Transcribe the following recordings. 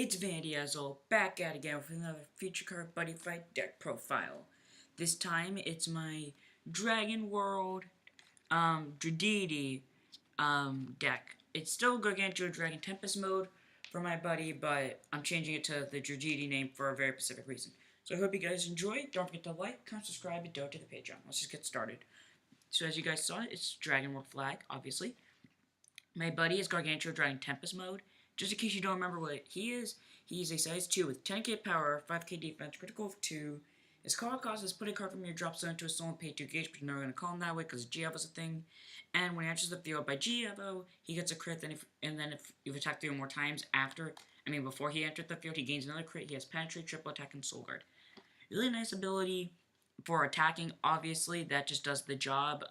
It's Vandy Azzle, back at again with another Future Card Buddy Fight deck profile. This time it's my Dragon World Dradeity deck. It's still Gargantua Dragon Tempest mode for my buddy, but I'm changing it to the Dradeity name for a very specific reason. So I hope you guys enjoy. Don't forget to like, comment, subscribe, and donate to the Patreon. Let's just get started. So as you guys saw, it's Dragon World flag, obviously. My buddy is Gargantua Dragon Tempest mode. Just in case you don't remember what he is a size 2 with 10k power, 5k defense, critical of 2. His call cost is put a card from your drop zone into a soul and pay 2 gauge, but you're not going to call him that way because G-Evo is a thing. And when he enters the field by G-Evo, he gets a crit, and then if you've attacked 3 or more times before he entered the field, he gains another crit. He has Penetrate, Triple Attack, and Soul Guard. Really nice ability for attacking, obviously. That just does the job.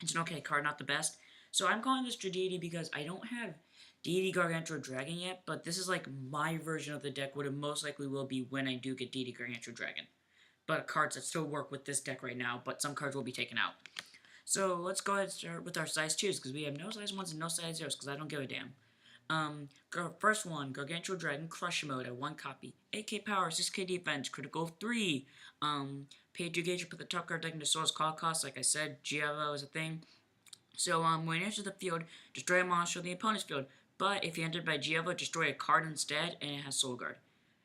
It's an okay card, not the best. So I'm calling this Dradeity because I don't have Deity Gargantua Dragon yet, but this is like my version of the deck, what it most likely will be when I do get Deity Gargantua Dragon. But cards that still work with this deck right now, but some cards will be taken out. So let's go ahead and start with our size 2s, because we have no size 1s and no size 0s, because I don't give a damn. First one, Gargantua Dragon Crush Mode at 1 copy. 8k power, 6k defense, critical of 3. Pay 2 gauge to put the top card deck into Soul's call cost. Like I said, G-Evo is a thing. So when he enters the field, destroy a monster in the opponent's field. But if you entered by G-Evo, destroy a card instead, and it has Soul Guard.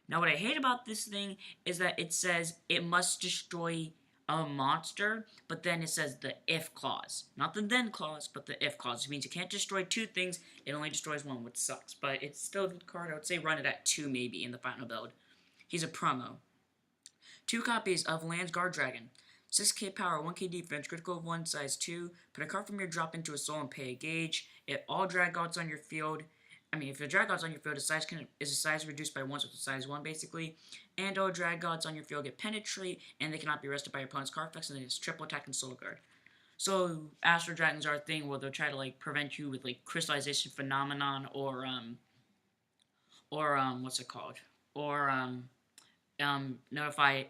Now what I hate about this thing is that it says it must destroy a monster, but then it says the if clause. Not the then clause, but the if clause. Which means you can't destroy 2 things, it only destroys 1, which sucks. But it's still a good card. I would say run it at 2 maybe in the final build. He's a promo. 2 copies of Land's Guard Dragon. 6k power, 1k defense, critical of 1, size 2. Put a card from your drop into a soul and pay a gauge. If all drag gods on your field, if the drag gods on your field, is a size reduced by 1, so it's a size 1 basically. And all drag gods on your field get penetrate, and they cannot be arrested by your opponent's card effects, and then it's triple attack and soul guard. So Astral Dragons are a thing where they'll try to prevent you with crystallization phenomenon or what's it called? Or notify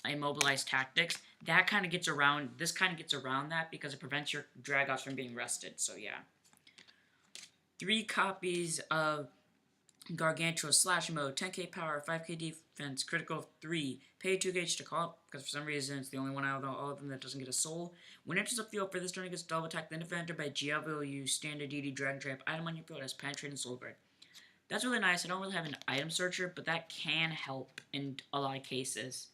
immobilized tactics. That kind of gets around, this kind of gets around that because it prevents your Dragons from being rested, so yeah. 3 copies of Gargantua Slash Mode, 10k power, 5k defense, critical of 3. Pay 2 gauge to call up, because for some reason it's the only one out of all of them that doesn't get a soul. When it enters the field for this turn, it gets double attack, then if entered by G-Evo, you use standard DD Dragon Trap item on your field as Penetrate and Soul Guard. That's really nice. I don't really have an item searcher, but that can help in a lot of cases.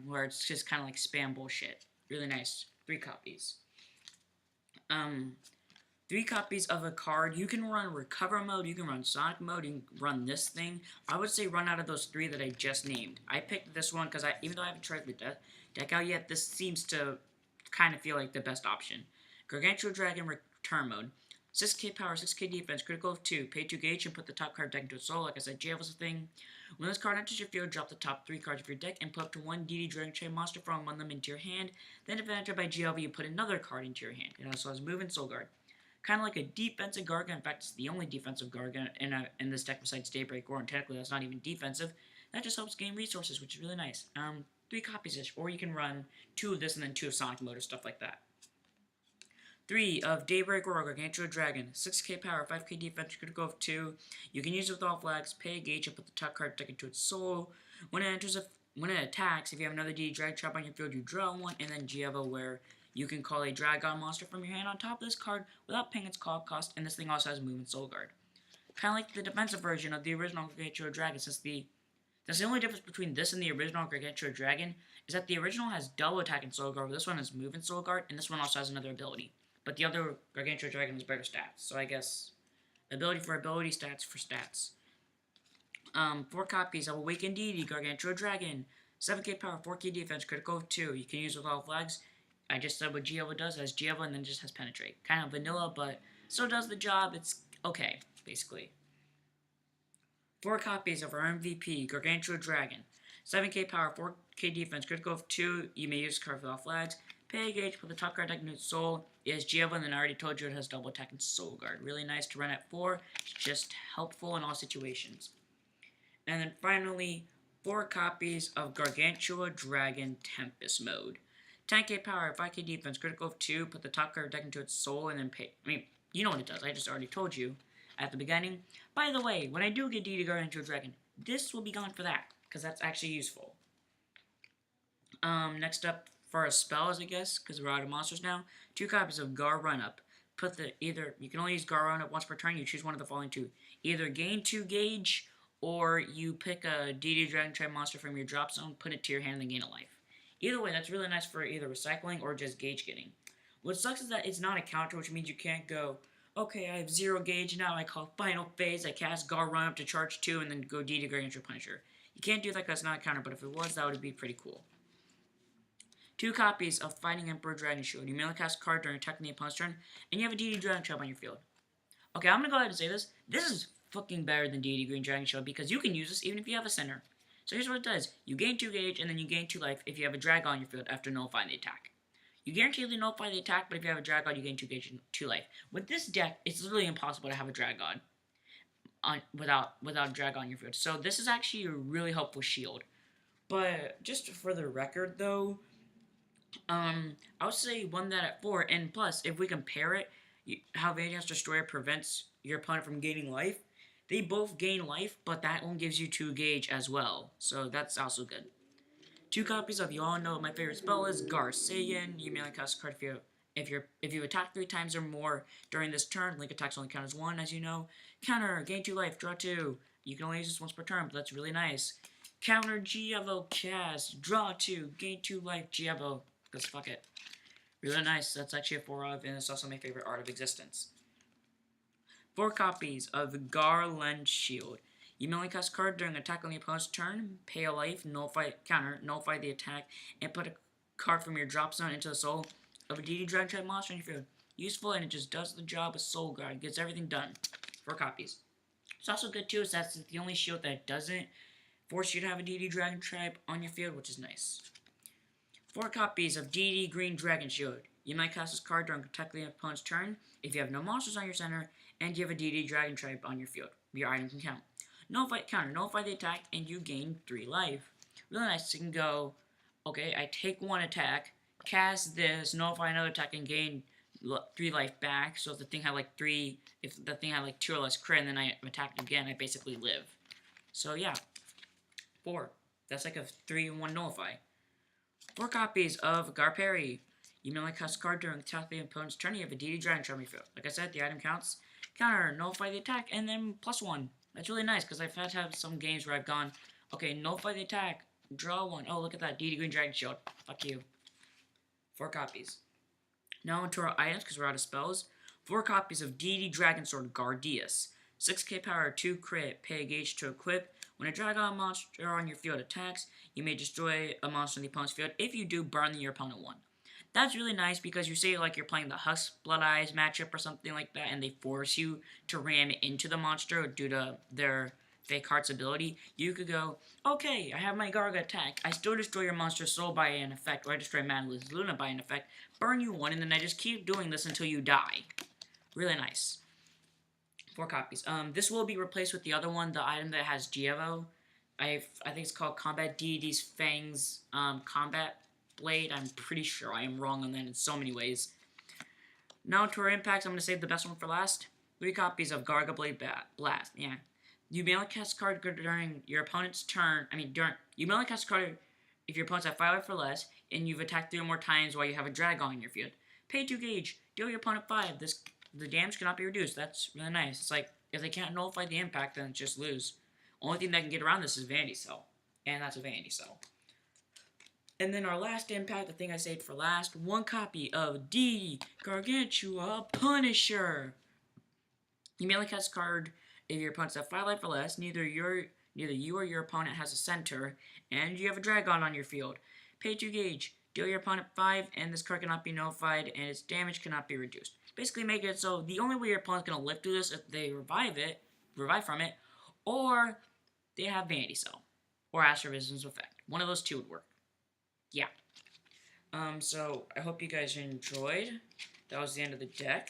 Where it's just kind of like spam bullshit. Really nice. 3 copies. 3 copies of a card. You can run Recover Mode, you can run Sonic Mode, you can run this thing. I would say run out of those 3 that I just named. I picked this one because even though I haven't tried the deck out yet, this seems to kind of feel like the best option. Gargantua Dragon Return Mode. 6k power, 6k defense, critical of 2. Pay 2 gauge and put the top card deck into a soul. Like I said, G-Evo's a thing. When this card enters your field, drop the top 3 cards of your deck and put up to 1 DD Dragon Chain monster from among them into your hand. Then if it entered by G-Evo, you put another card into your hand. It also has Move and Soul Guard. Kind of like a defensive Gargan. In fact, it's the only defensive Gargan in this deck besides Daybreak Roar, and technically that's not even defensive. That just helps gain resources, which is really nice. 3 copies-ish, or you can run 2 of this and then 2 of Sonic Mode or stuff like that. 3 of Daybreak Roar, Gargantua Dragon, 6k power, 5k defense, critical of 2. You can use it with all flags, pay a gauge, and put the top card deck into its soul. When it attacks, if you have another DD Drag Trap on your field, you draw 1, and then G-Evo, where you can call a Dragon monster from your hand on top of this card without paying its call cost, and this thing also has Move and Soul Guard. Kind of like the defensive version of the original Gargantua Dragon, that's the only difference between this and the original Gargantua Dragon, is that the original has double attack and Soul Guard, where this one has Move and Soul Guard, and this one also has another ability. But the other Gargantua Dragon has better stats, so I guess ability for ability, stats for stats. 4 copies of Awakened Deity, Gargantua Dragon, 7k power, 4k defense, critical of 2. You can use with all flags. I just said what G-Evo does, has G-Evo and then just has Penetrate. Kind of vanilla, but still does the job. It's okay, basically. 4 copies of our MVP, Gargantua Dragon, 7k power, 4k defense, critical of 2. You may use card with all flags. Pay a gauge, put the top card deck into its soul. It has G-Evo, and then I already told you it has double attack and Soul Guard. Really nice to run at 4. It's just helpful in all situations. And then finally, 4 copies of Gargantua Dragon Tempest Mode. 10k power, 5k defense, critical of 2. Put the top card deck into its soul, and then pay. You know what it does. I just already told you. at the beginning. By the way, when I do get DD Gargantuar Dragon, this will be gone for that, because that's actually useful. Next up for our spells, I guess, because we're out of monsters now. 2 copies of Gar Run-Up. You can only use Gar Run-Up once per turn. You choose one of the following 2. Either gain 2 gauge, or you pick a DD Dragon type monster from your drop zone, put it to your hand, and gain a life. Either way, that's really nice for either recycling or just gauge getting. What sucks is that it's not a counter, which means you can't go, okay, I have 0 gauge now, I call Final Phase, I cast Gar Run-Up to charge 2, and then go DD Gargantuar Punisher. You can't do that because it's not a counter, but if it was, that would be pretty cool. 2 copies of Fighting Emperor Dragon Shield. You may only cast a card during attacking the opponent's turn, and you have a DD Dragon Shield on your field. Okay, I'm gonna go ahead and say this. This is fucking better than DD Green Dragon Shield because you can use this even if you have a center. So here's what it does. You gain 2 gauge, and then you gain 2 life if you have a Dragon on your field after nullifying the attack. You guaranteedly nullify the attack, but if you have a Dragon, you gain 2 gauge and 2 life. With this deck, it's literally impossible to have a Dragon without a Dragon on your field. So this is actually a really helpful shield. But just for the record, though, I would say one that at 4, and plus, if we compare it, how Vanguard's Destroyer prevents your opponent from gaining life, they both gain life, but that one gives you 2 gauge as well, so that's also good. 2 copies of, you all know what my favorite spell is, Garsayan. You may only cast a card if you attack 3 times or more during this turn. Link attacks only count as 1, as you know. Counter, gain 2 life, draw 2. You can only use this once per turn, but that's really nice. Counter, Gievo cast, draw 2, gain 2 life, Gievo. Because fuck it. Really nice. That's actually a 4 of, and it's also my favorite Art of Existence. 4 copies of Garland Shield. You may only cast a card during attack on the opponent's turn, pay a life, nullify the attack, and put a card from your drop zone into the soul of a DD Dragon type monster in your field. Useful, and it just does the job of Soul Guard. It gets everything done. 4 copies. It's also good too, is that's the only shield that doesn't force you to have a DD Dragon type on your field, which is nice. 4 copies of DD Green Dragon Shield. You might cast this card during attacking the opponent's turn if you have no monsters on your center and you have a DD Dragon type on your field. Your item can count. Nullify the attack, and you gain 3 life. Really nice. You can go, okay, I take 1 attack, cast this, nullify another attack, and gain 3 life back. So if the thing had like 2 or less crit, and then I attacked again, I basically live. So yeah, 4. That's like a 3-in-1 nullify. 4 copies of Garperi. You may only cast a card during attack the opponent's turn. You have a DD Dragon on your field. Like I said, the item counts. Counter, nullify the attack, and then +1. That's really nice, because I've had to have some games where I've gone, okay, nullify the attack, draw 1. Oh, look at that, DD Green Dragon Shield. Fuck you. 4 copies. Now into our items, because we're out of spells. 4 copies of DD Dragon Sword Guardius. 6k power, 2 crit, pay a gauge to equip. When a Dragon monster on your field attacks, you may destroy a monster on the opponent's field. If you do, burn your opponent 1. That's really nice because you say like you're playing the Husk Blood Eyes matchup or something like that, and they force you to ram into the monster due to their Fake Heart's ability. You could go, okay, I have my Garga attack. I still destroy your monster's soul by an effect, or I destroy Madeline's Luna by an effect. Burn you 1, and then I just keep doing this until you die. Really nice. 4 copies. This will be replaced with the other one, the item that has Gievo. I think it's called Combat Deity's Fangs Combat Blade. I'm pretty sure I am wrong on that in so many ways. Now to our impacts, I'm going to save the best one for last. 3 copies of Garga Blade Blast. Yeah. You may only cast a card during your opponent's turn. You may only cast a card if your opponent's at 5 life or less, and you've attacked 3 or more times while you have a Dragon in your field. Pay 2 gauge. Deal your opponent 5. The damage cannot be reduced. That's really nice. It's like, if they can't nullify the impact, then just lose. Only thing that can get around this is Vanity Cell. And that's a Vanity Cell. And then our last impact, the thing I saved for last, 1 copy of DD Gargantua Punisher. You may only cast a card if your opponent's at 5 life or less, neither you or your opponent has a center, and you have a Dragon on your field. Pay 2 gauge, deal your opponent 5, and this card cannot be nullified, and its damage cannot be reduced. Basically make it so the only way your opponent's going to live through this is if they revive from it, or they have Vanity Cell, or Astral Vision's effect. One of those 2 would work. Yeah. So I hope you guys enjoyed. That was the end of the deck.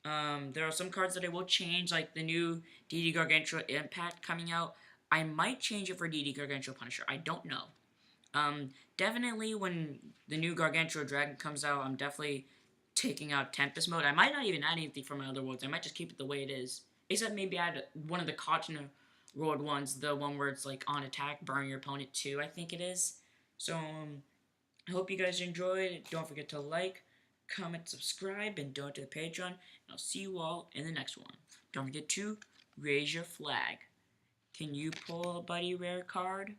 There are some cards that I will change, like the new DD Gargantua Impact coming out. I might change it for DD Gargantua Punisher. I don't know. Definitely when the new Gargantua Dragon comes out, I'm definitely taking out Tempest Mode. I might not even add anything from my other worlds. I might just keep it the way it is. Except maybe add one of the continent world ones, the one where it's like on attack, burn your opponent too, I think it is. So, I hope you guys enjoyed. Don't forget to like, comment, subscribe, and donate to the Patreon. And I'll see you all in the next one. Don't forget to raise your flag. Can you pull a buddy rare card?